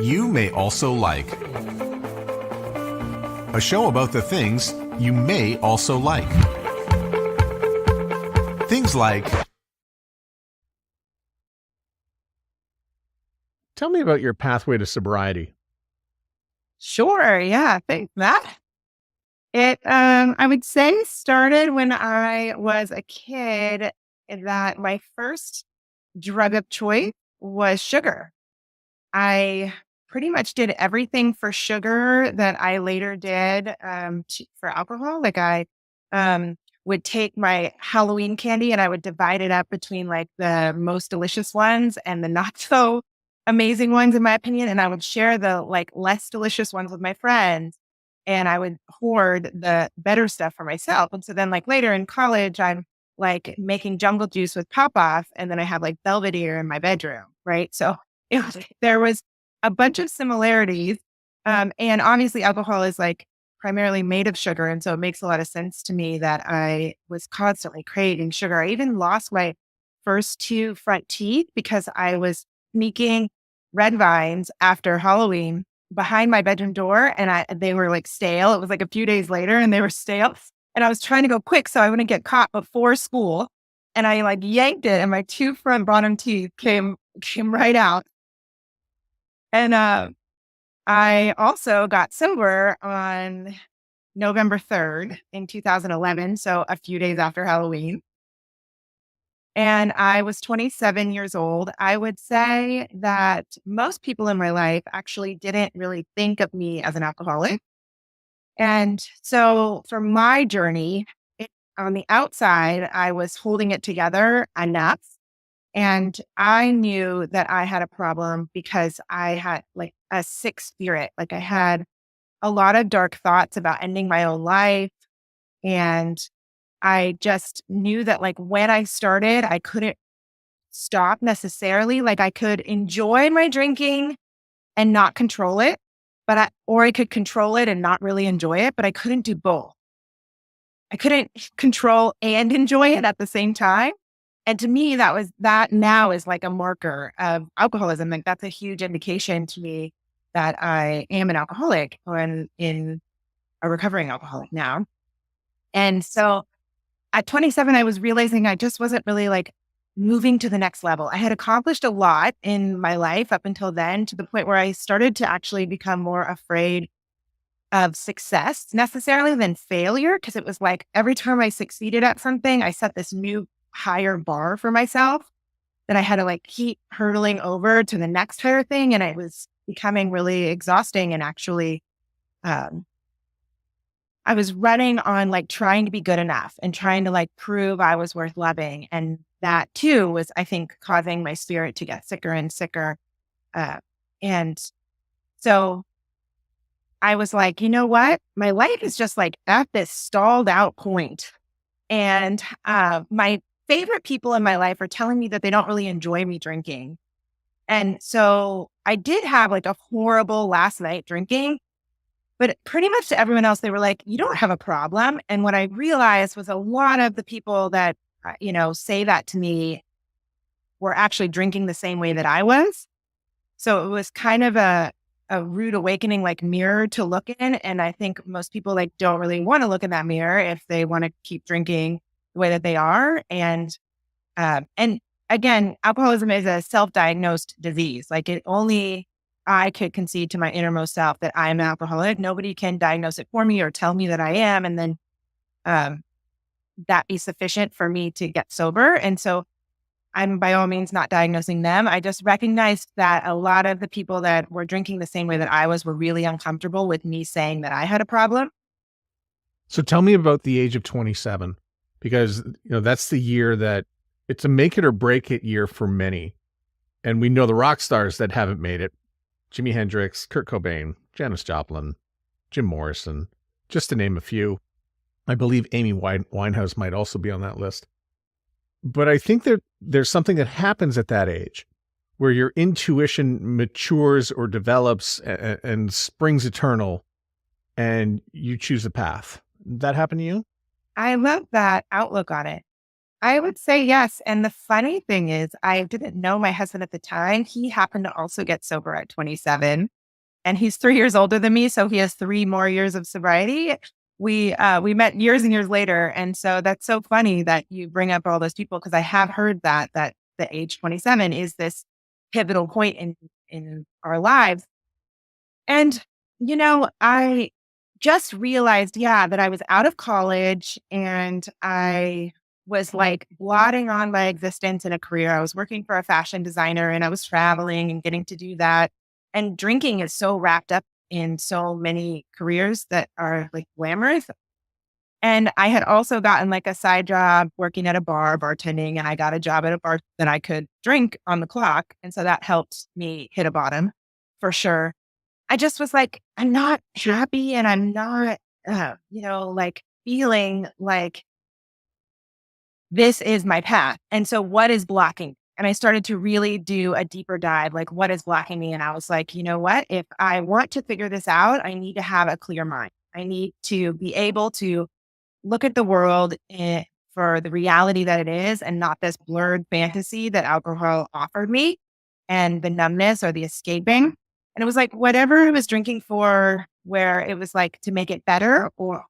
you may also like. A show about the things you may also like. Things like, Tell me about your pathway to sobriety. Sure. Yeah. Thanks, Matt. I would say started when I was a kid that my first drug of choice was sugar. I pretty much did everything for sugar that I later did for alcohol. Like I would take my Halloween candy and I would divide it up between like the most delicious ones and the not so amazing ones, in my opinion. And I would share the like less delicious ones with my friends. And I would hoard the better stuff for myself. And so then, like later in college, I'm like making jungle juice with Pop Off. And then I have like Belvedere in my bedroom. Right. So there was a bunch of similarities. And obviously alcohol is like primarily made of sugar. And so it makes a lot of sense to me that I was constantly craving sugar. I even lost my first two front teeth because I was sneaking red vines after Halloween behind my bedroom door, and they were like stale. It was like a few days later and they were stale. And I was trying to go quick so I wouldn't get caught before school. And I like yanked it and my two front bottom teeth came right out. And I also got sober on November 3rd in 2011. So a few days after Halloween. And I was 27 years old. I would say that most people in my life actually didn't really think of me as an alcoholic. And so for my journey, on the outside, I was holding it together enough. And I knew that I had a problem because I had like a sick spirit. Like I had a lot of dark thoughts about ending my own life. And I just knew that like when I started, I couldn't stop necessarily. Like I could enjoy my drinking and not control it, or I could control it and not really enjoy it, but I couldn't do both. I couldn't control and enjoy it at the same time. And to me, that now is like a marker of alcoholism. Like that's a huge indication to me that I am an alcoholic or in a recovering alcoholic now. And so at 27, I was realizing I just wasn't really like moving to the next level. I had accomplished a lot in my life up until then, to the point where I started to actually become more afraid of success necessarily than failure. Cause it was like every time I succeeded at something, I set this new higher bar for myself that I had to like keep hurdling over to the next higher thing. And it was becoming really exhausting and actually, I was running on like trying to be good enough and trying to like prove I was worth loving. And that too was, I think, causing my spirit to get sicker and sicker. And so I was like, you know what? My life is just like at this stalled out point. And my favorite people in my life are telling me that they don't really enjoy me drinking. And so I did have like a horrible last night drinking. But pretty much to everyone else, they were like, you don't have a problem. And what I realized was a lot of the people that, say that to me were actually drinking the same way that I was. So it was kind of a rude awakening, like mirror to look in. And I think most people like don't really want to look in that mirror if they want to keep drinking the way that they are. And again, alcoholism is a self-diagnosed disease. Like I could concede to my innermost self that I am an alcoholic. Nobody can diagnose it for me or tell me that I am. And then that be sufficient for me to get sober. And so I'm by all means not diagnosing them. I just recognized that a lot of the people that were drinking the same way that I was were really uncomfortable with me saying that I had a problem. So tell me about the age of 27, because that's the year that it's a make it or break it year for many. And we know the rock stars that haven't made it: Jimi Hendrix, Kurt Cobain, Janis Joplin, Jim Morrison, just to name a few. I believe Amy Winehouse might also be on that list. But I think that there's something that happens at that age where your intuition matures or develops and springs eternal, and you choose a path. Did that happen to you? I love that outlook on it. I would say yes. And the funny thing is, I didn't know my husband at the time. He happened to also get sober at 27. and he's 3 years older than me. So he has 3 more years of sobriety. We met years and years later. And so that's so funny that you bring up all those people, because I have heard that the age 27 is this pivotal point in our lives. And, I just realized, that I was out of college and I was like blotting on my existence in a career. I was working for a fashion designer and I was traveling and getting to do that. And drinking is so wrapped up in so many careers that are like glamorous. And I had also gotten like a side job working at a bar, bartending, and I got a job at a bar that I could drink on the clock. And so that helped me hit a bottom for sure. I just was like, I'm not happy and I'm not, like feeling like this is my path. And so what is blocking? And I started to really do a deeper dive, like what is blocking me? And I was like, you know what? If I want to figure this out, I need to have a clear mind. I need to be able to look at the world for the reality that it is and not this blurred fantasy that alcohol offered me and the numbness or the escaping. And it was like whatever I was drinking for, where it was like to make it better, or,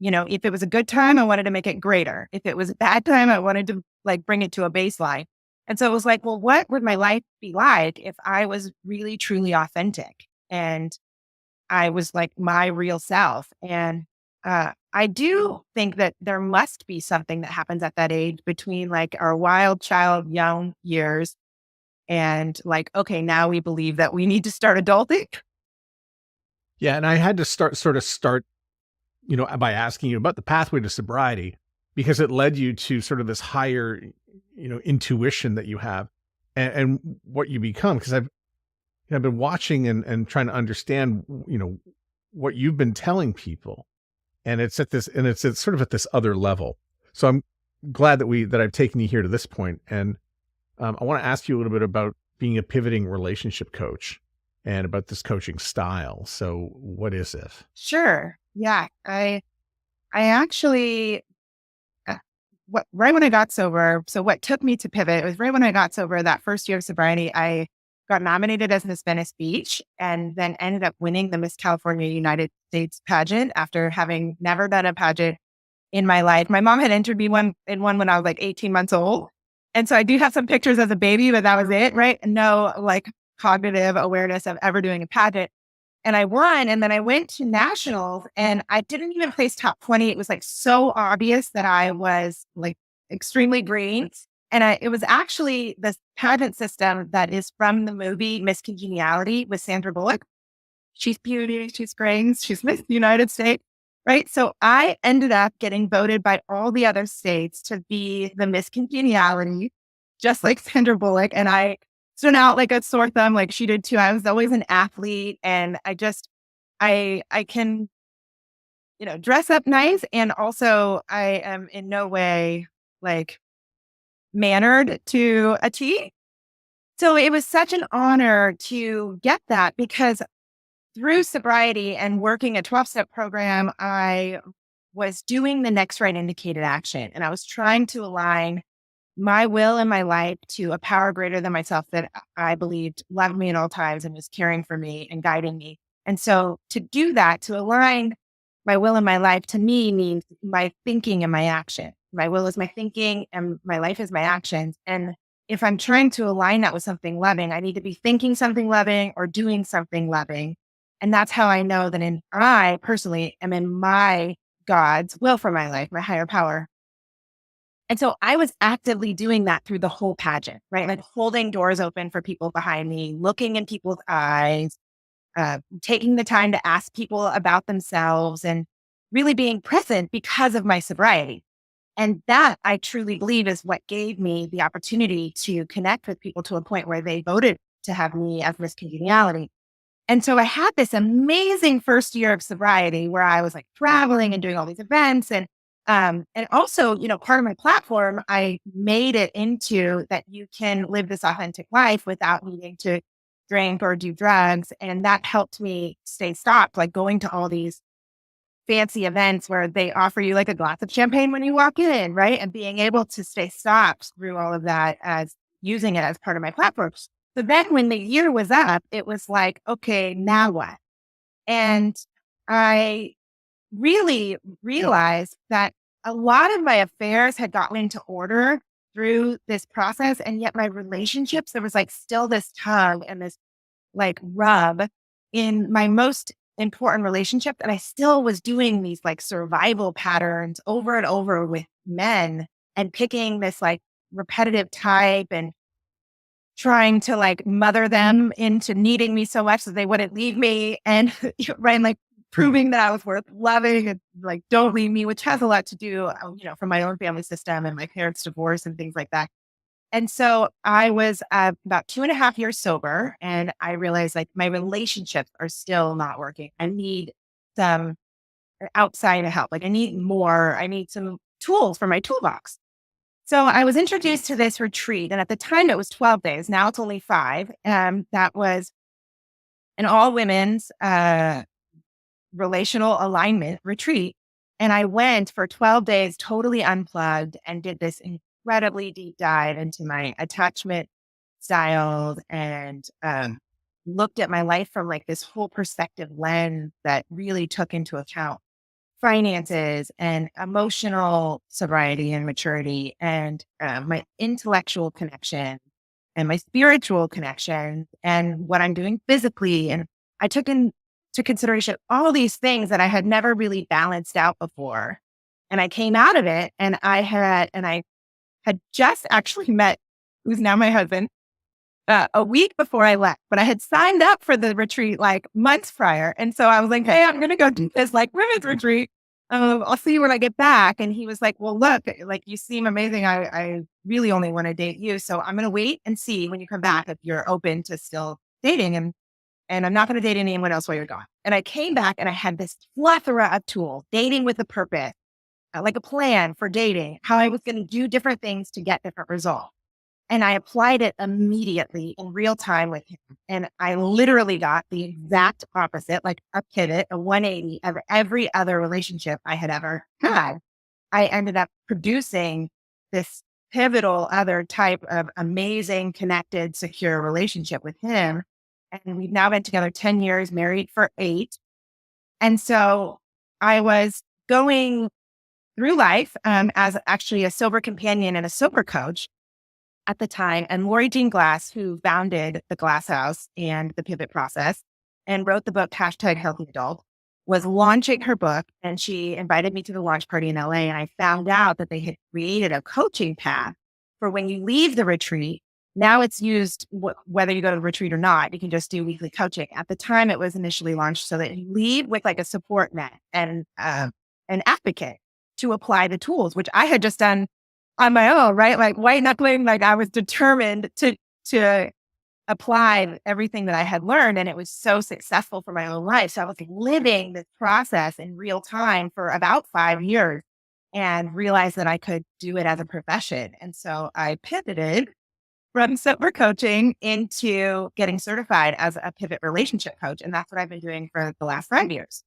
if it was a good time, I wanted to make it greater. If it was a bad time, I wanted to like bring it to a baseline. And so it was like, well, what would my life be like if I was really, truly authentic and I was like my real self? And I do think that there must be something that happens at that age between like our wild child, young years and like, okay, now we believe that we need to start adulting. Yeah. And I had to start, by asking you about the pathway to sobriety, because it led you to sort of this higher, intuition that you have and what you become. Because I've been watching and trying to understand, what you've been telling people. And it's sort of at this other level. So I'm glad that I've taken you here to this point. And I want to ask you a little bit about being a pivoting relationship coach and about this coaching style. So what is it? Sure. Yeah. I actually, right when I got sober, so what took me to pivot, it was right when I got sober, that first year of sobriety, I got nominated as Miss Venice Beach and then ended up winning the Miss California United States pageant after having never done a pageant in my life. My mom had entered me in one when I was like 18 months old. And so I do have some pictures as a baby, but that was it, right? No like cognitive awareness of ever doing a pageant. And I won. And then I went to nationals and I didn't even place top 20. It was like so obvious that I was like extremely green. And it was actually this pageant system that is from the movie Miss Congeniality with Sandra Bullock. She's beauty, she's grains, she's Miss United States, right? So I ended up getting voted by all the other states to be the Miss Congeniality, just like Sandra Bullock. And I stood out like a sore thumb, like she did too. I was always an athlete, and I can, dress up nice, and also I am in no way like mannered to a T. So it was such an honor to get that, because through sobriety and working a 12-step program, I was doing the next right indicated action. And I was trying to align my will and my life to a power greater than myself that I believed loved me at all times and was caring for me and guiding me. And so to do that, to align my will and my life, to me means my thinking and my action. My will is my thinking and my life is my actions. And if I'm trying to align that with something loving, I need to be thinking something loving or doing something loving. And that's how I know that I personally am in my God's will for my life, my higher power. And so I was actively doing that through the whole pageant, right? Like holding doors open for people behind me, looking in people's eyes, taking the time to ask people about themselves and really being present because of my sobriety. And that I truly believe is what gave me the opportunity to connect with people to a point where they voted to have me as Miss Congeniality. And so I had this amazing first year of sobriety where I was like traveling and doing all these events. And also, part of my platform, I made it into that you can live this authentic life without needing to drink or do drugs. And that helped me stay stopped, like going to all these fancy events where they offer you like a glass of champagne when you walk in, right? And being able to stay stopped through all of that as using it as part of my platform. So then when the year was up, it was like, okay, now what? And I really realized that a lot of my affairs had gotten into order through this process. And yet my relationships, there was like still this tug and this like rub in my most important relationship that I still was doing these like survival patterns over and over with men and picking this like repetitive type and trying to like mother them into needing me so much that they wouldn't leave me. And right, like proving that I was worth loving and like, don't leave me, which has a lot to do, from my own family system and my parents' divorce and things like that. And so I was about 2.5 years sober, and I realized like my relationships are still not working. I need some outside help. Like I need more. I need some tools for my toolbox. So I was introduced to this retreat, and at the time it was 12 days. Now it's only 5. That was an all women's relational alignment retreat. And I went for 12 days totally unplugged and did this incredibly deep dive into my attachment styles and looked at my life from like this whole perspective lens that really took into account finances and emotional sobriety and maturity and my intellectual connection and my spiritual connection and what I'm doing physically. And I took into consideration all these things that I had never really balanced out before. And I came out of it and I had just actually met who's now my husband a week before I left, but I had signed up for the retreat like months prior. And so I was like, hey, I'm going to go do this like women's retreat. I'll see you when I get back. And he was like, well, look, like you seem amazing. I really only want to date you. So I'm going to wait and see when you come back if you're open to still dating. And I'm not going to date anyone else while you're gone. And I came back and I had this plethora of tools, dating with a purpose, like a plan for dating, how I was going to do different things to get different results. And I applied it immediately in real time with him. And I literally got the exact opposite, like a pivot, a 180 of every other relationship I had ever had. I ended up producing this pivotal other type of amazing, connected, secure relationship with him. And we've now been together 10 years, married for 8. And so I was going through life as actually a sober companion and a sober coach at the time. And Lori Jean Glass, who founded the Glass House and the Pivot Process and wrote the book #Healthy Adult, was launching her book. And she invited me to the launch party in LA. And I found out that they had created a coaching path for when you leave the retreat. Now it's used whether you go to the retreat or not. You can just do weekly coaching. At the time, it was initially launched so that you leave with like a support net and an advocate to apply the tools, which I had just done on my own, right? Like white knuckling, like I was determined to apply everything that I had learned. And it was so successful for my own life. So I was living this process in real time for about 5 years and realized that I could do it as a profession. And so I pivoted from sober coaching into getting certified as a pivot relationship coach. And that's what I've been doing for the last 5 years.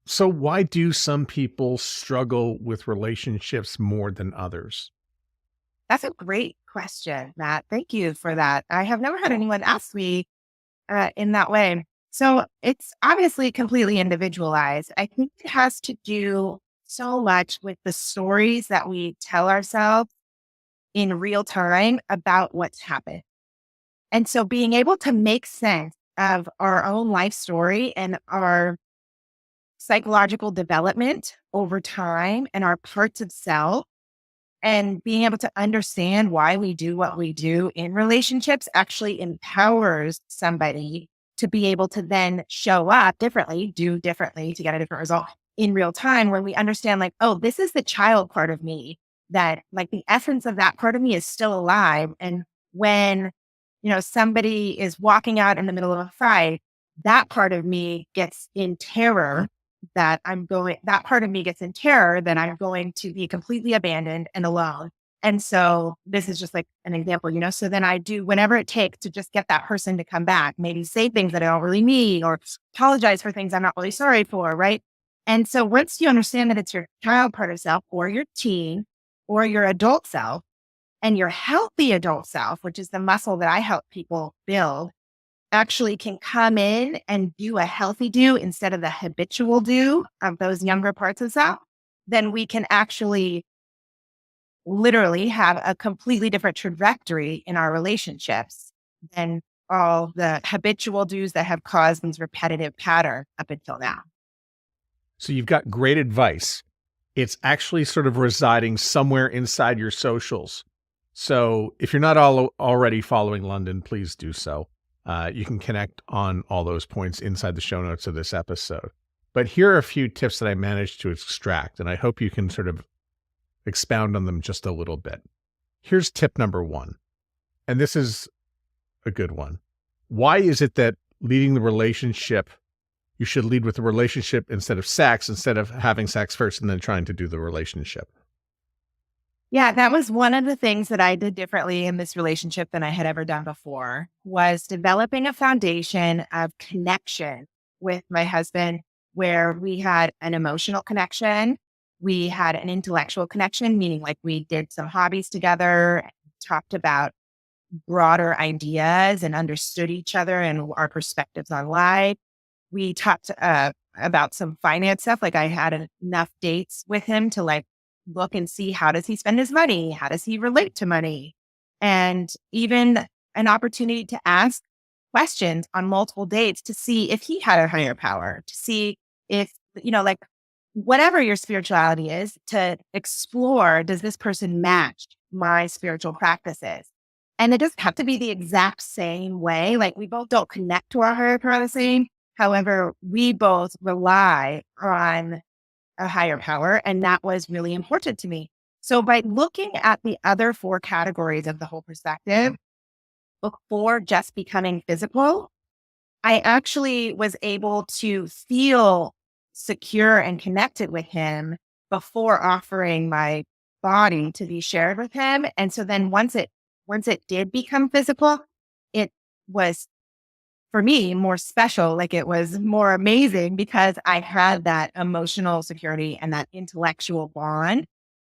So why do some people struggle with relationships more than others? That's a great question, Matt. Thank you for that. I have never had anyone ask me in that way. So it's obviously completely individualized. I think it has to do so much with the stories that we tell ourselves in real time about what's happened. And so being able to make sense of our own life story and our psychological development over time and our parts of self and being able to understand why we do what we do in relationships actually empowers somebody to be able to then show up differently, do differently to get a different result in real time when we understand like, oh, this is the child part of me that like the essence of that part of me is still alive. And when, somebody is walking out in the middle of a fight, that part of me gets in terror that part of me gets in terror that I'm going to be completely abandoned and alone. And so this is just like an example, so then I do whatever it takes to just get that person to come back, maybe say things that I don't really mean or apologize for things I'm not really sorry for. Right. And so once you understand that it's your child part of self or your teen or your adult self, And your healthy adult self, which is the muscle that I help people build, actually can come in and do a healthy do instead of the habitual do of those younger parts of self, then we can actually literally have a completely different trajectory in our relationships than all the habitual do's that have caused these repetitive patterns up until now. So you've got great advice. It's actually sort of residing somewhere inside your socials. So if you're not already following London, please do so. You can connect on all those points inside the show notes of this episode. But here are a few tips that I managed to extract, and I hope you can sort of expound on them just a little bit. Here's tip number 1, and this is a good one. Why is it that leading the relationship, you should lead with the relationship instead of sex, instead of having sex first and then trying to do the relationship? Yeah, that was one of the things that I did differently in this relationship than I had ever done before, was developing a foundation of connection with my husband where we had an emotional connection. We had an intellectual connection, meaning like we did some hobbies together, talked about broader ideas and understood each other and our perspectives on life. We talked about some finance stuff. Like I had enough dates with him to like look and see, how does he spend his money? How does he relate to money? And even an opportunity to ask questions on multiple dates to see if he had a higher power, to see if, like whatever your spirituality is, to explore, does this person match my spiritual practices? And it doesn't have to be the exact same way. Like we both don't connect to our higher power the same. However, we both rely on a higher power. And that was really important to me. So by looking at the other 4 categories of the whole perspective, before just becoming physical, I actually was able to feel secure and connected with him before offering my body to be shared with him. And so then once it did become physical, it was, for me, more special. Like it was more amazing because I had that emotional security and that intellectual bond.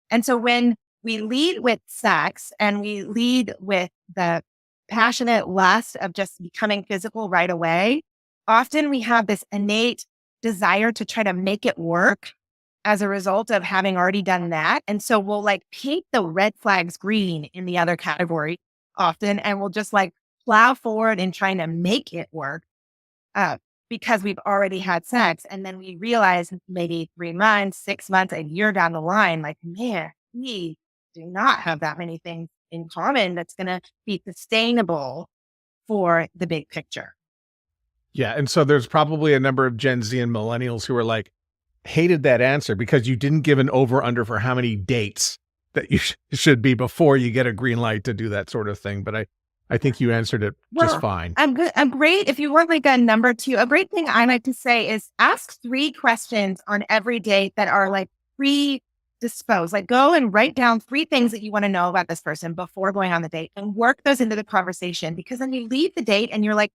And so when we lead with sex and we lead with the passionate lust of just becoming physical right away, often we have this innate desire to try to make it work as a result of having already done that. And so we'll like paint the red flags green in the other category often, and we'll just like plow forward in trying to make it work because we've already had sex. And then we realize maybe 3 months, 6 months, a year down the line, like, man, we do not have that many things in common that's going to be sustainable for the big picture. Yeah. And so there's probably a number of Gen Z and millennials who are like, hated that answer because you didn't give an over under for how many dates that you should be before you get a green light to do that sort of thing. But I think you answered it just fine. I'm good. I'm great. If you want like a number 2, a great thing I like to say is ask 3 questions on every date that are like predisposed. Like go and write down 3 things that you want to know about this person before going on the date and work those into the conversation, because then you leave the date and you're like,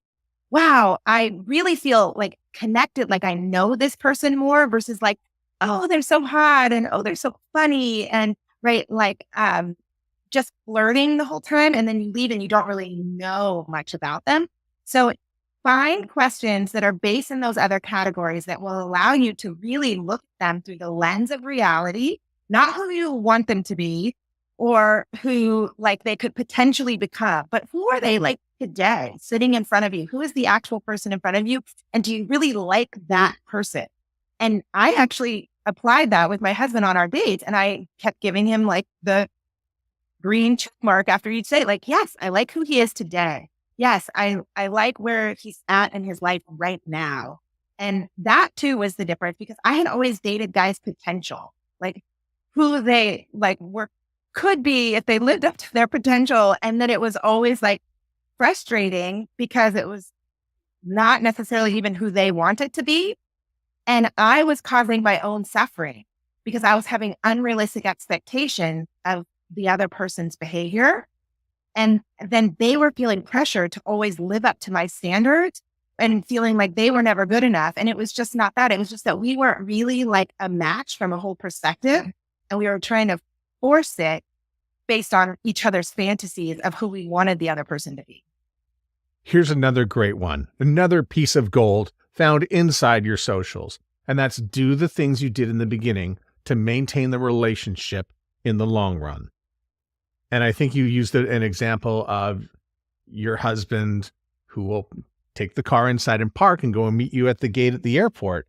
wow, I really feel like connected, like I know this person more versus like, oh, they're so hot and oh, they're so funny and right, like just flirting the whole time, and then you leave and you don't really know much about them. So find questions that are based in those other categories that will allow you to really look at them through the lens of reality, not who you want them to be or who like they could potentially become, but who are they like today sitting in front of you? Who is the actual person in front of you? And do you really like that person? And I actually applied that with my husband on our dates, and I kept giving him like the green check mark after each date. Like, yes, I like who he is today. Yes, I like where he's at in his life right now. And that too was the difference, because I had always dated guys' potential, like who they like could be if they lived up to their potential. And then it was always like frustrating because it was not necessarily even who they wanted to be. And I was causing my own suffering because I was having unrealistic expectations of the other person's behavior. And then they were feeling pressure to always live up to my standards and feeling like they were never good enough. And it was just not that. It was just that we weren't really like a match from a whole perspective. And we were trying to force it based on each other's fantasies of who we wanted the other person to be. Here's another great one, another piece of gold found inside your socials. And that's do the things you did in the beginning to maintain the relationship in the long run. And I think you used an example of your husband who will take the car inside and park and go and meet you at the gate at the airport.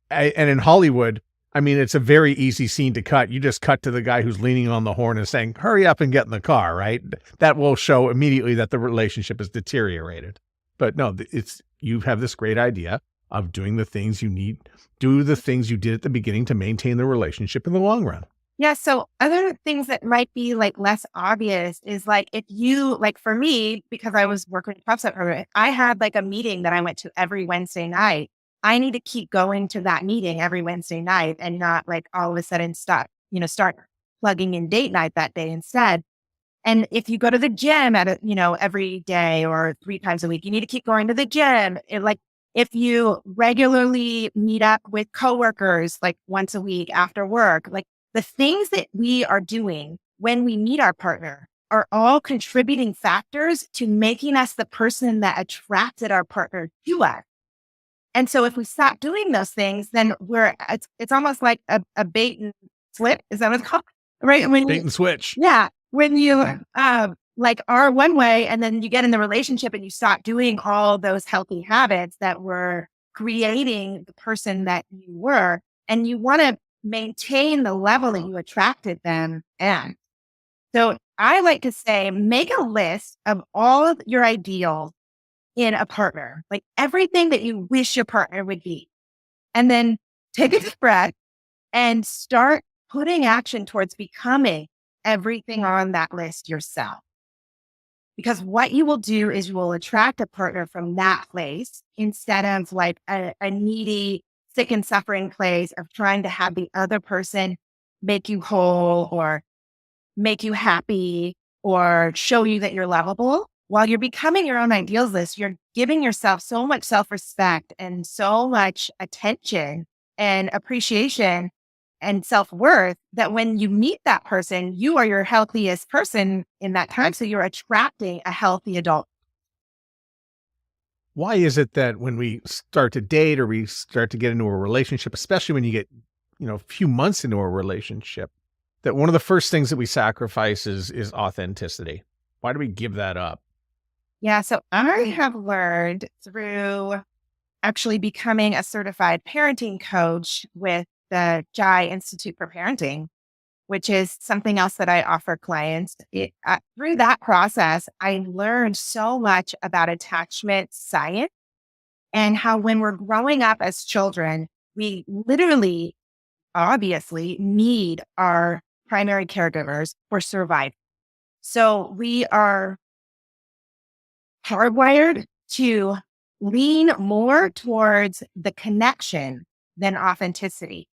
And in Hollywood, I mean, it's a very easy scene to cut. You just cut to the guy who's leaning on the horn and saying, hurry up and get in the car, right? That will show immediately that the relationship has deteriorated. But no, you have this great idea of doing the things you need, do the things you did at the beginning to maintain the relationship in the long run. Yeah. So other things that might be like less obvious is like if you, like for me, because I was working with PropSet program, I had like a meeting that I went to every Wednesday night. I need to keep going to that meeting every Wednesday night and not like all of a sudden start plugging in date night that day instead. And if you go to the gym every day or 3 times a week, you need to keep going to the gym. If you regularly meet up with coworkers, like once a week after work, like the things that we are doing when we meet our partner are all contributing factors to making us the person that attracted our partner to us. And so if we stop doing those things, then it's almost like a bait and flip. Is that what it's called? Right? Bait and switch. Yeah. When you are one way and then you get in the relationship and you stop doing all those healthy habits that were creating the person that you were, and you want to maintain the level that you attracted them at. So I like to say, make a list of all of your ideals in a partner, like everything that you wish your partner would be. And then take a deep breath and start putting action towards becoming everything on that list yourself. Because what you will do is you will attract a partner from that place instead of like a needy, sick and suffering place of trying to have the other person make you whole or make you happy or show you that you're lovable. While you're becoming your own ideals list, you're giving yourself so much self-respect and so much attention and appreciation and self-worth that when you meet that person, you are your healthiest person in that time. So you're attracting a healthy adult. Why is it that when we start to date or we start to get into a relationship, especially when you get, a few months into a relationship, that one of the first things that we sacrifice is authenticity? Why do we give that up? Yeah. So I have learned through actually becoming a certified parenting coach with the Jai Institute for Parenting, which is something else that I offer clients. Through that process, I learned so much about attachment science and how when we're growing up as children, we literally, obviously need our primary caregivers for survival. So we are hardwired to lean more towards the connection than authenticity.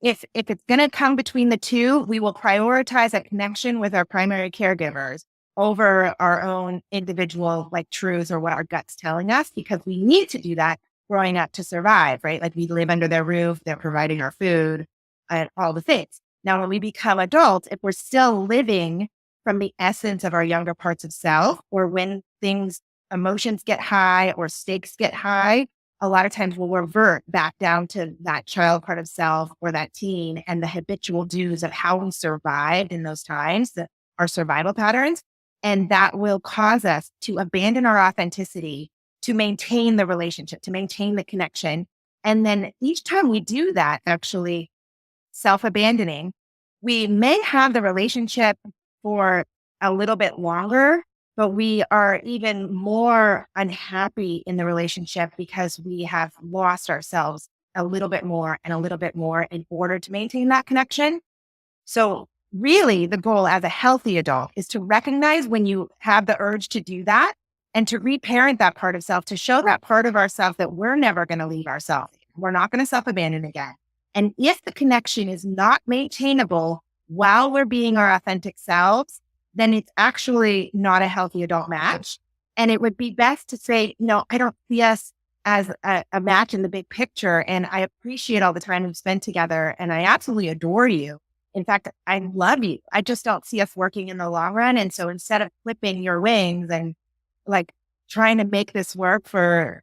If it's going to come between the two, we will prioritize a connection with our primary caregivers over our own individual truths or what our gut's telling us, because we need to do that growing up to survive, right? Like we live under their roof, they're providing our food and all the things. Now, when we become adults, if we're still living from the essence of our younger parts of self, or when emotions get high or stakes get high, a lot of times we'll revert back down to that child part of self or that teen and the habitual do's of how we survived in those times, our survival patterns. And that will cause us to abandon our authenticity to maintain the relationship, to maintain the connection. And then each time we do that, actually self-abandoning, we may have the relationship for a little bit longer, but we are even more unhappy in the relationship because we have lost ourselves a little bit more and a little bit more in order to maintain that connection. So really the goal as a healthy adult is to recognize when you have the urge to do that and to reparent that part of self, to show that part of ourselves that we're never going to leave ourselves. We're not going to self-abandon again. And if the connection is not maintainable while we're being our authentic selves, then it's actually not a healthy adult match. And it would be best to say, no, I don't see us as a match in the big picture. And I appreciate all the time we've spent together. And I absolutely adore you. In fact, I love you. I just don't see us working in the long run. And so instead of flipping your wings and like trying to make this work for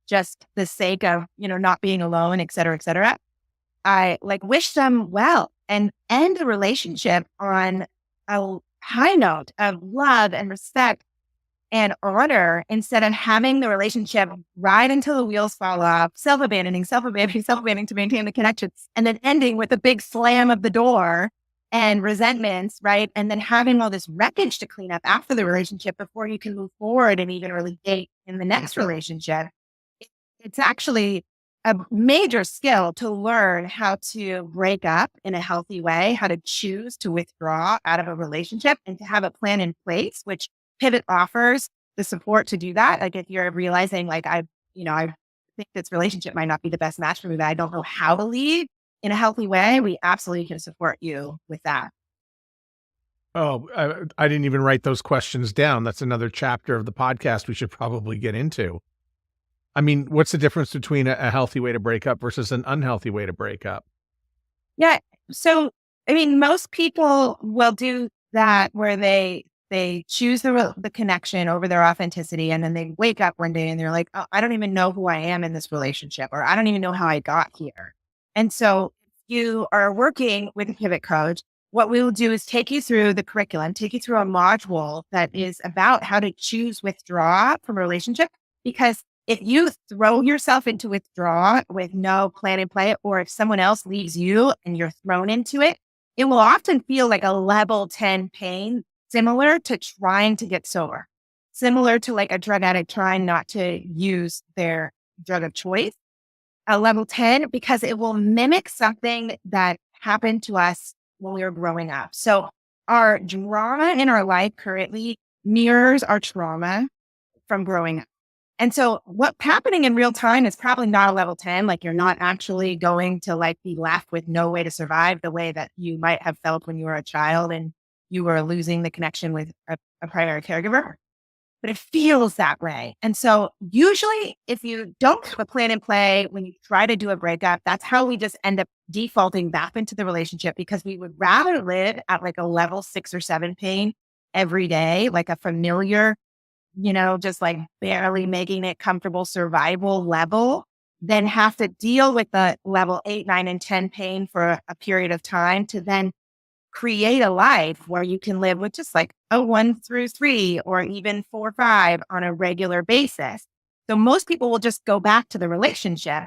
just the sake of, not being alone, et cetera, I like wish them well and end the relationship on a high note of love and respect and honor instead of having the relationship ride until the wheels fall off, self-abandoning to maintain the connection, and then ending with a big slam of the door and resentments, right? And then having all this wreckage to clean up after the relationship before you can move forward and even really date in the next relationship. It's actually a major skill to learn how to break up in a healthy way, how to choose to withdraw out of a relationship and to have a plan in place, which Pivot offers the support to do that. Like if you're realizing like, I think this relationship might not be the best match for me, but I don't know how to leave in a healthy way, we absolutely can support you with that. Oh, I didn't even write those questions down. That's another chapter of the podcast we should probably get into. I mean, what's the difference between a healthy way to break up versus an unhealthy way to break up? Yeah. So, I mean, most people will do that where they choose the connection over their authenticity. And then they wake up one day and they're like, oh, I don't even know who I am in this relationship, or I don't even know how I got here. And so you are working with a pivot coach. What we will do is take you through the curriculum, take you through a module that is about how to choose withdraw from a relationship. Because if you throw yourself into withdrawal with no plan in play, or if someone else leaves you and you're thrown into it, it will often feel like a level 10 pain, similar to trying to get sober, similar to like a drug addict trying not to use their drug of choice, a level 10, because it will mimic something that happened to us when we were growing up. So our drama in our life currently mirrors our trauma from growing up. And so what's happening in real time is probably not a level 10. Like you're not actually going to like be left with no way to survive the way that you might have felt when you were a child and you were losing the connection with a primary caregiver, but it feels that way. And so usually if you don't have a plan in play, when you try to do a breakup, that's how we just end up defaulting back into the relationship, because we would rather live at like a level 6 or 7 pain every day, like a familiar, just like barely making it comfortable survival level, then have to deal with the level 8, 9, and 10 pain for a period of time to then create a life where you can live with just like a 1 through 3 or even 4 or 5 on a regular basis. So most people will just go back to the relationship.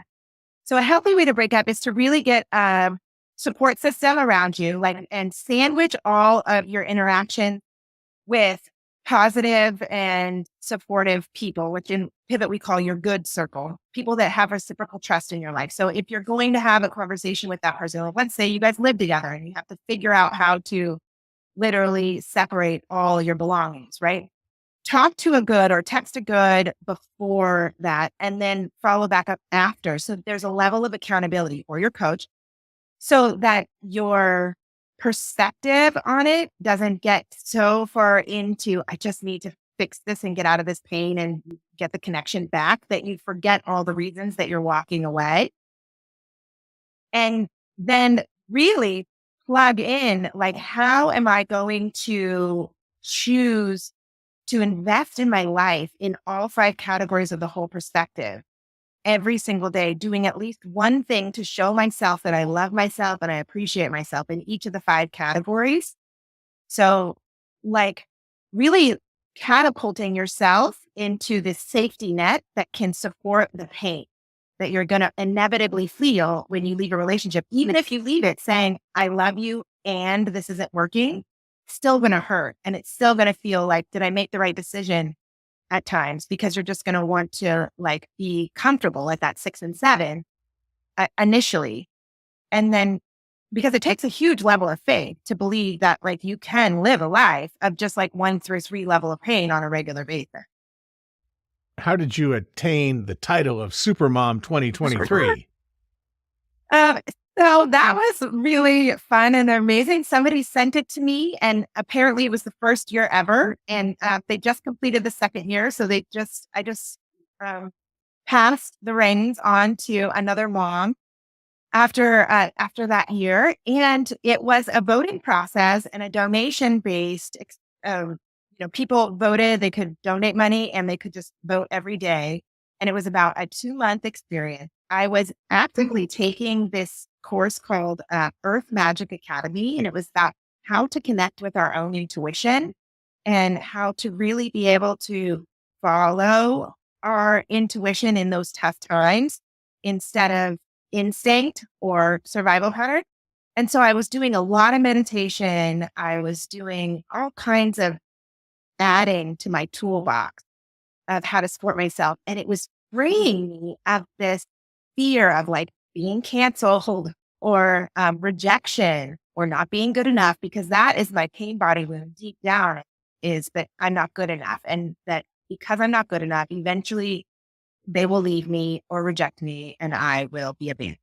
So a healthy way to break up is to really get a support system around you, like, and sandwich all of your interaction with positive and supportive people, which in Pivot we call your good circle, people that have reciprocal trust in your life. So if you're going to have a conversation with that person, like let's say you guys live together and you have to figure out how to literally separate all your belongings, right? Talk to a good or text a good before that, and then follow back up after. So there's a level of accountability or your coach, so that your perspective on it doesn't get so far into, I just need to fix this and get out of this pain and get the connection back, that you forget all the reasons that you're walking away. And then really plug in, like, how am I going to choose to invest in my life in all 5 categories of the whole perspective every single day, doing at least one thing to show myself that I love myself and I appreciate myself in each of the 5 categories. So like really catapulting yourself into this safety net that can support the pain that you're going to inevitably feel when you leave a relationship. Even if you leave it saying, I love you and this isn't working, still going to hurt. And it's still going to feel like, did I make the right decision at times? Because you're just going to want to like be comfortable at that 6 and 7 initially. And then because it takes a huge level of faith to believe that like you can live a life of just like 1 through 3 level of pain on a regular basis. How did you attain the title of Supermom 2023? So that was really fun and amazing. Somebody sent it to me, and apparently it was the first year ever. And they just completed the second year. So I just passed the reins on to another mom. after that year. And it was a voting process and a donation based, people voted, they could donate money and they could just vote every day. And it was about a 2-month experience. I was actively taking this course called Earth Magic Academy, and it was about how to connect with our own intuition and how to really be able to follow our intuition in those tough times instead of instinct or survival pattern. And so I was doing a lot of meditation. I was doing all kinds of adding to my toolbox of how to support myself. And it was freeing me of this fear of like being canceled or rejection or not being good enough, because that is my pain body wound deep down, is that I'm not good enough. And that because I'm not good enough, eventually they will leave me or reject me and I will be abandoned.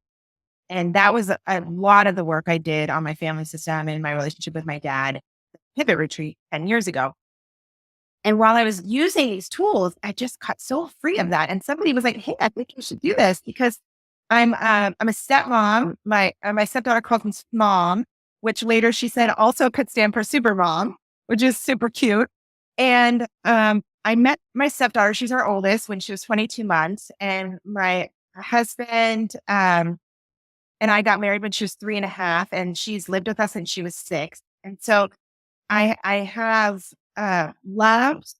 And that was a lot of the work I did on my family system and my relationship with my dad, pivot retreat 10 years ago. And while I was using these tools, I just got so free of that. And somebody was like, "Hey, I think you should do this because I'm a stepmom. My stepdaughter calls me mom, which later she said also could stand for super mom, which is super cute. And I met my stepdaughter. She's our oldest when she was 22 months, and my husband and I got married when she was 3.5, and she's lived with us since she was 6. And so I have loved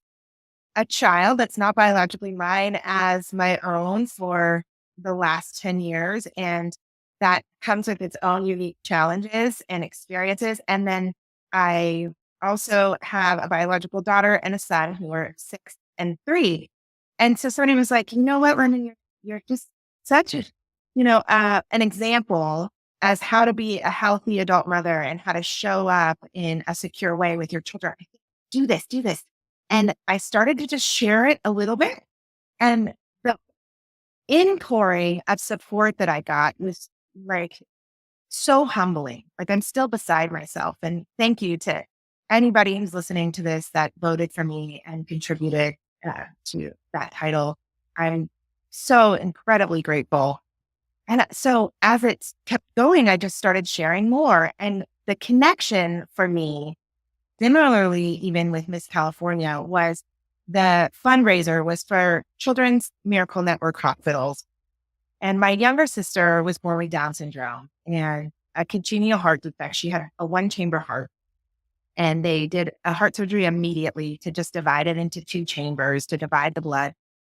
a child that's not biologically mine as my own for the last 10 years. And that comes with its own unique challenges and experiences. And then I also have a biological daughter and a son who are 6 and 3. And so somebody was like, you know what, Ronan, you're just such a, an example as how to be a healthy adult mother and how to show up in a secure way with your children. Do this. And I started to just share it a little bit. And the inquiry of support that I got was like so humbling. Like I'm still beside myself. And thank you to anybody who's listening to this that voted for me and contributed to that title. I'm so incredibly grateful. And so as it kept going, I just started sharing more. And the connection for me, similarly, even with Miss California, was the fundraiser was for Children's Miracle Network hospitals. And my younger sister was born with Down syndrome and a congenital heart defect. She had a 1-chamber heart. And they did a heart surgery immediately to just divide it into 2 chambers to divide the blood.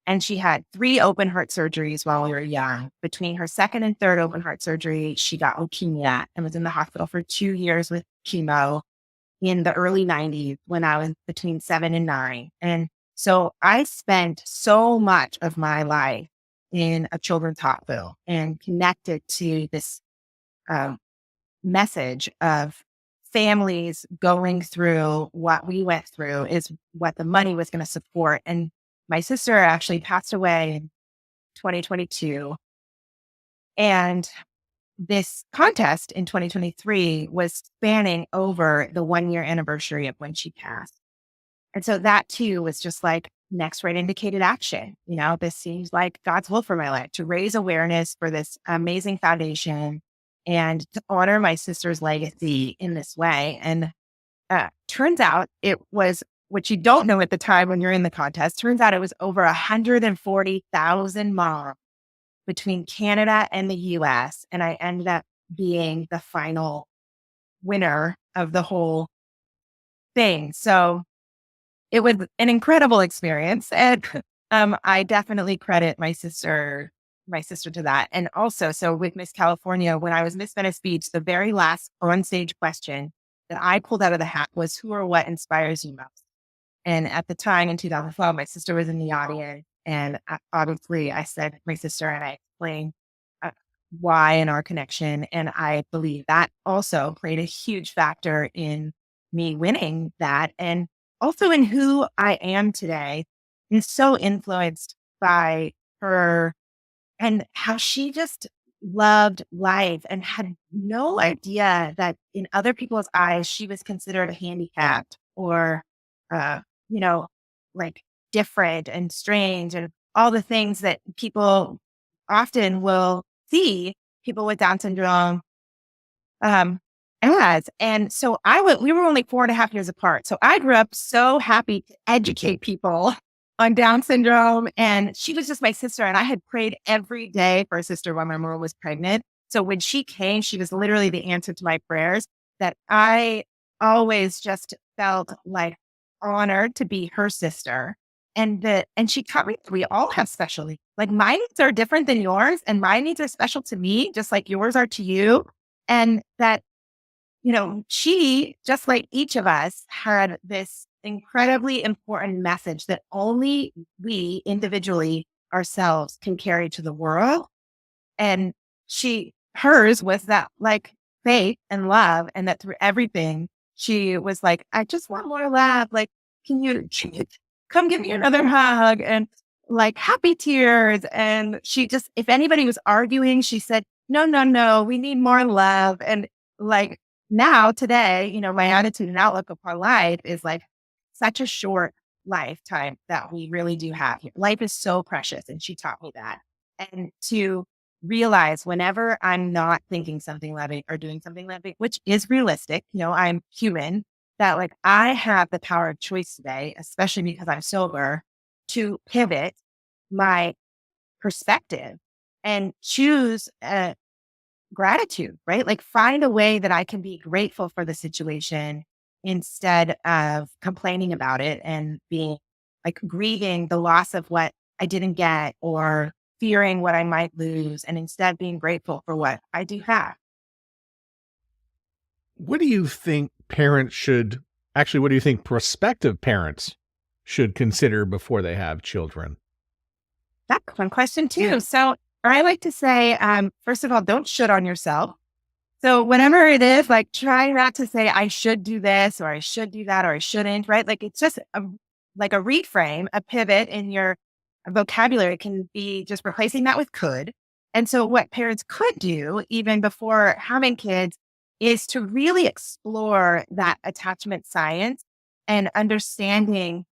And she had 3 open heart surgeries while we were young. Between her second and third open heart surgery, she got leukemia and was in the hospital for 2 years with chemo in the early 90s when I was between 7 and 9. And so I spent so much of my life in a children's hospital and connected to this message of families going through what we went through is what the money was going to support. And my sister actually passed away in 2022. And this contest in 2023 was spanning over the 1-year anniversary of when she passed. And so that too was just like next right indicated action. This seems like God's will for my life, to raise awareness for this amazing foundation and to honor my sister's legacy in this way. And turns out it was what you don't know at the time when you're in the contest. Turns out it was over 140,000 moms between Canada and the US. And I ended up being the final winner of the whole thing. So it was an incredible experience. And I definitely credit my sister to that. And also, so with Miss California, when I was Miss Venice Beach, the very last on stage question that I pulled out of the hat was, who or what inspires you most? And at the time in 2012, my sister was in the audience. And obviously I said my sister, and I explained why and our connection. And I believe that also played a huge factor in me winning that. And also in who I am today, is so influenced by her and how she just loved life and had no idea that in other people's eyes, she was considered handicapped or, you know, like different and strange and all the things that people often will see people with Down syndrome as. And so we were only 4.5 years apart. So I grew up so happy to educate people on Down syndrome. And she was just my sister. And I had prayed every day for a sister while my mom was pregnant. So when she came, she was literally the answer to my prayers, that I always just felt like honored to be her sister. And she taught me that we all have special needs. Like my needs are different than yours, and my needs are special to me, just like yours are to you. And that, she, just like each of us, had this incredibly important message that only we individually ourselves can carry to the world. And hers was that like faith and love, and that through everything, she was like, I just want more love. Like, can you come give me another hug? And like happy tears. And she just, if anybody was arguing, she said, no, no, no, we need more love. And like now today, my attitude and outlook of our life is like such a short lifetime that we really do have here. Life is so precious. And she taught me that. And to realize whenever I'm not thinking something loving or doing something loving, which is realistic, I'm human, that like I have the power of choice today, especially because I'm sober, to pivot my perspective and choose gratitude, right? Like find a way that I can be grateful for the situation instead of complaining about it and being like grieving the loss of what I didn't get or fearing what I might lose, and instead being grateful for what I do have. What do you think what do you think prospective parents should consider before they have children? That's one question too. So I like to say, first of all, don't shit on yourself. So whatever it is, like try not to say, I should do this or I should do that or I shouldn't, right? Like it's just like a reframe, a pivot in your vocabulary can be just replacing that with could. And so what parents could do even before having kids is to really explore that attachment science and understanding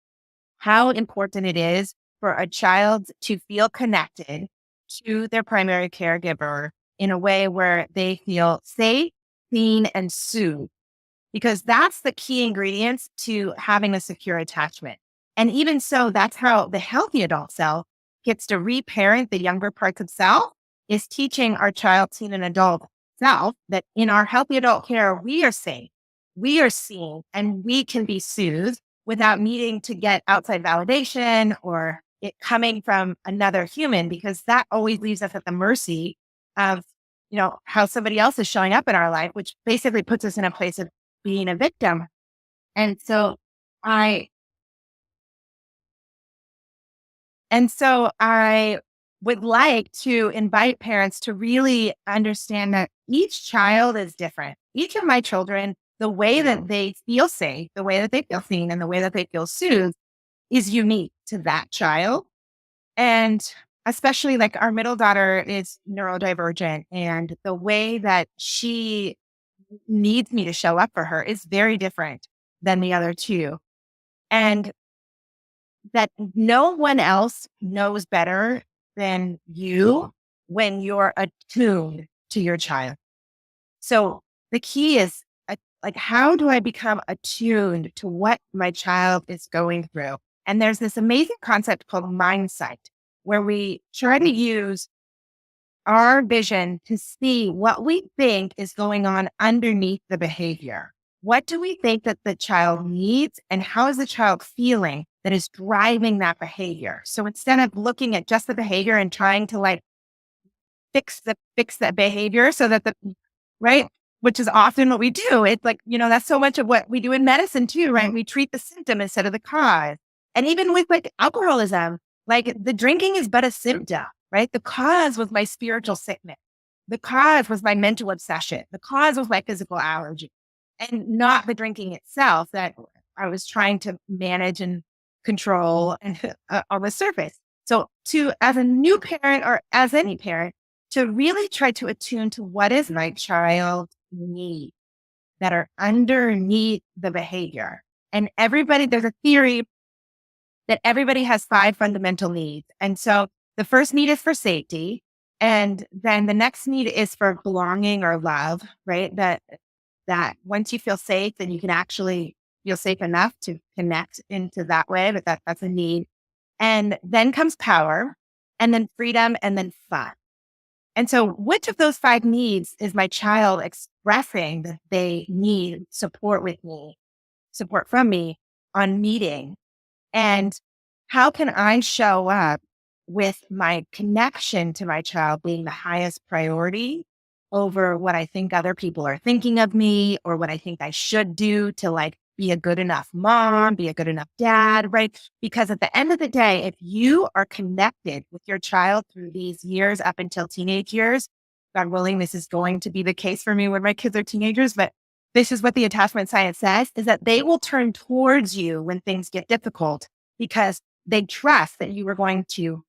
how important it is for a child to feel connected to their primary caregiver in a way where they feel safe, seen, and soothed, because that's the key ingredients to having a secure attachment. And even so, that's how the healthy adult self gets to reparent the younger parts of self, is teaching our child, teen, and adult self that in our healthy adult care, we are safe, we are seen, and we can be soothed without needing to get outside validation or it coming from another human, because that always leaves us at the mercy of, how somebody else is showing up in our life, which basically puts us in a place of being a victim. And so I would like to invite parents to really understand that each child is different. Each of my children, the way that they feel safe, the way that they feel seen, and the way that they feel soothed is unique to that child. And especially like our middle daughter is neurodivergent, and the way that she needs me to show up for her is very different than the other two. And that no one else knows better than you when you're attuned to your child. So the key is like, how do I become attuned to what my child is going through? And there's this amazing concept called mindsight, where we try to use our vision to see what we think is going on underneath the behavior. What do we think that the child needs, and how is the child feeling that is driving that behavior? So instead of looking at just the behavior and trying to like fix that behavior so that right, which is often what we do. It's like, that's so much of what we do in medicine too, right? We treat the symptom instead of the cause. And even with like alcoholism, like the drinking is but a symptom, right? The cause was my spiritual sickness. The cause was my mental obsession. The cause was my physical allergy, and not the drinking itself that I was trying to manage and control and on the surface. So as a new parent or as any parent, to really try to attune to what is my child's need that are underneath the behavior. And there's a theory that everybody has 5 fundamental needs. And so the first need is for safety. And then the next need is for belonging or love, right? That once you feel safe, then you can actually feel safe enough to connect into that way, but that's a need. And then comes power, and then freedom, and then fun. And so which of those 5 needs is my child expressing that they need support from me on meeting? And how can I show up with my connection to my child being the highest priority over what I think other people are thinking of me or what I think I should do to like be a good enough mom, be a good enough dad, right? Because at the end of the day, if you are connected with your child through these years up until teenage years, God willing, this is going to be the case for me when my kids are teenagers, but this is what the attachment science says, is that they will turn towards you when things get difficult because they trust that you are going to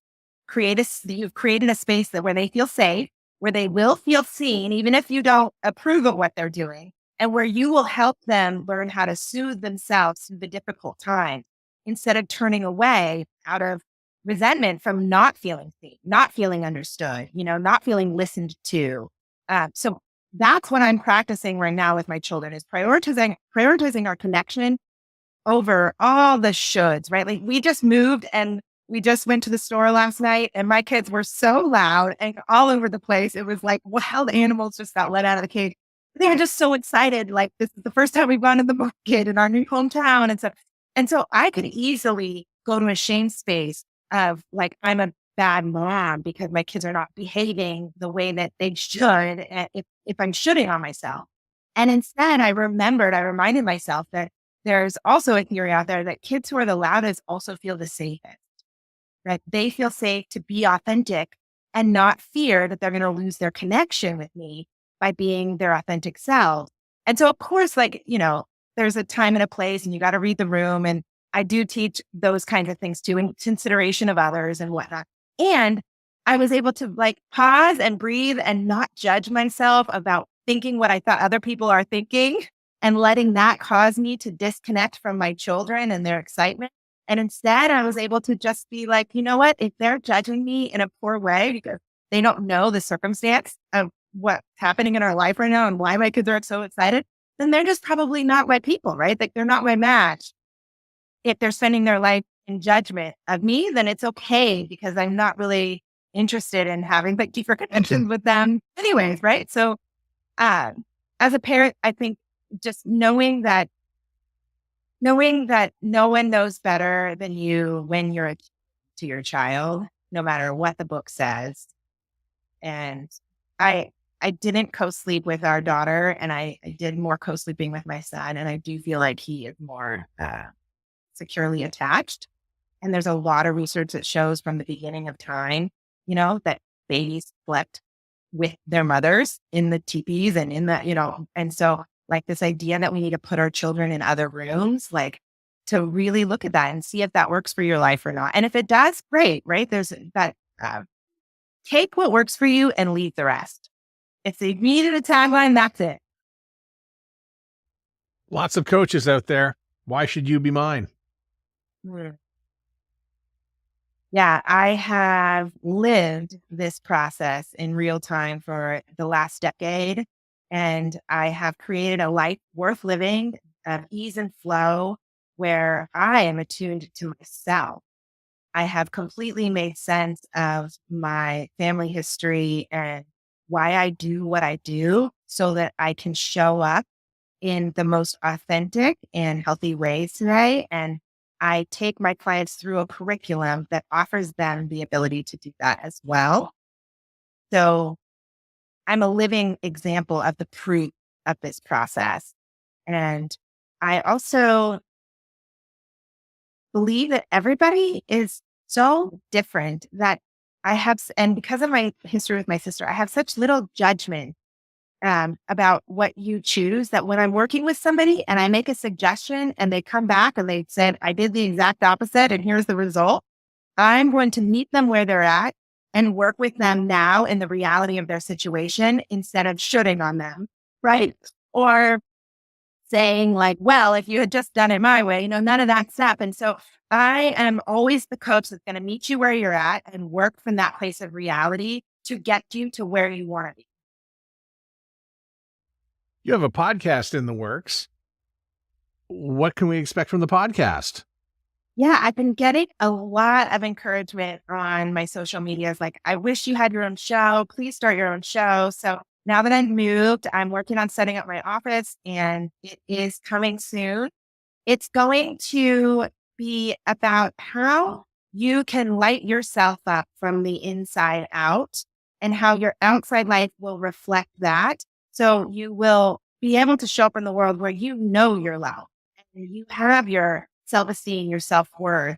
that you've created a space where they feel safe, where they will feel seen, even if you don't approve of what they're doing, and where you will help them learn how to soothe themselves through the difficult time instead of turning away out of resentment from not feeling seen, not feeling understood, not feeling listened to. So that's what I'm practicing right now with my children is prioritizing our connection over all the shoulds, right? Like we just moved and we just went to the store last night and my kids were so loud and all over the place. It was like wild animals just got let out of the cage. They were just so excited. Like this is the first time we've gone to the market in our new hometown. And so I could easily go to a shame space of like, I'm a bad mom because my kids are not behaving the way that they should if I'm shooting on myself. And instead I reminded myself that there's also a theory out there that kids who are the loudest also feel the safest, right? They feel safe to be authentic and not fear that they're going to lose their connection with me by being their authentic self. And so, of course, there's a time and a place and you got to read the room. And I do teach those kinds of things too, in consideration of others and whatnot. And I was able to like pause and breathe and not judge myself about thinking what I thought other people are thinking and letting that cause me to disconnect from my children and their excitement. And instead, I was able to just be like, you know what? If they're judging me in a poor way because they don't know the circumstance of what's happening in our life right now and why my kids are so excited, then they're just probably not my people, right? Like they're not my match. If they're spending their life in judgment of me, then it's okay because I'm not really interested in having like deeper connections with them anyways, right? So as a parent, I think just knowing that no one knows better than you when you're to your child, no matter what the book says. And I didn't co-sleep with our daughter and I did more co-sleeping with my son. And I do feel like he is more securely attached. And there's a lot of research that shows from the beginning of time, that babies slept with their mothers in the teepees and in the, and so like this idea that we need to put our children in other rooms, like to really look at that and see if that works for your life or not. And if it does, great, right? There's that, take what works for you and leave the rest. If they needed a tagline, that's it. Lots of coaches out there. Why should you be mine? Yeah, I have lived this process in real time for the last decade. And I have created a life worth living of ease and flow where I am attuned to myself. I have completely made sense of my family history and why I do what I do so that I can show up in the most authentic and healthy ways today. And I take my clients through a curriculum that offers them the ability to do that as well. So I'm a living example of the proof of this process. And I also believe that everybody is so different that and because of my history with my sister, I have such little judgment about what you choose that when I'm working with somebody and I make a suggestion and they come back and they said, I did the exact opposite and here's the result, I'm going to meet them where they're at and work with them now in the reality of their situation instead of shooting on them, right? Or saying like, well, if you had just done it my way, none of that stuff. And so I am always the coach that's going to meet you where you're at and work from that place of reality to get you to where you want to be. You have a podcast in the works. What can we expect from the podcast? Yeah, I've been getting a lot of encouragement on my social medias. Like, I wish you had your own show. Please start your own show. So now that I've moved, I'm working on setting up my office and it is coming soon. It's going to be about how you can light yourself up from the inside out and how your outside life will reflect that. So you will be able to show up in the world where you know you're loved and you have your self-esteem, your self-worth,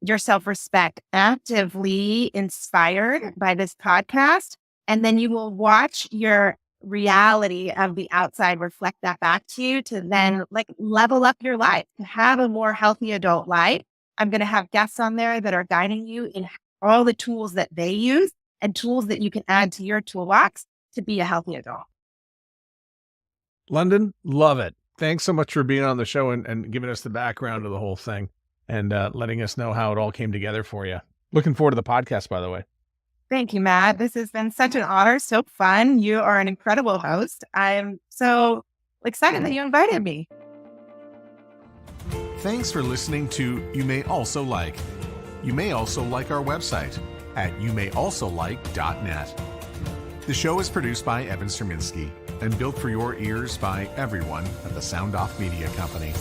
your self-respect actively inspired by this podcast. And then you will watch your reality of the outside reflect that back to you to then like level up your life, to have a more healthy adult life. I'm going to have guests on there that are guiding you in all the tools that they use and tools that you can add to your toolbox to be a healthy adult. London, love it. Thanks so much for being on the show and giving us the background of the whole thing and letting us know how it all came together for you. Looking forward to the podcast, by the way. Thank you, Matt. This has been such an honor. So fun. You are an incredible host. I'm so excited that you invited me. Thanks for listening to You May Also Like. You may also like our website at youmayalsolike.net. The show is produced by Evan Serminski and built for your ears by everyone at the Sound Off Media Company.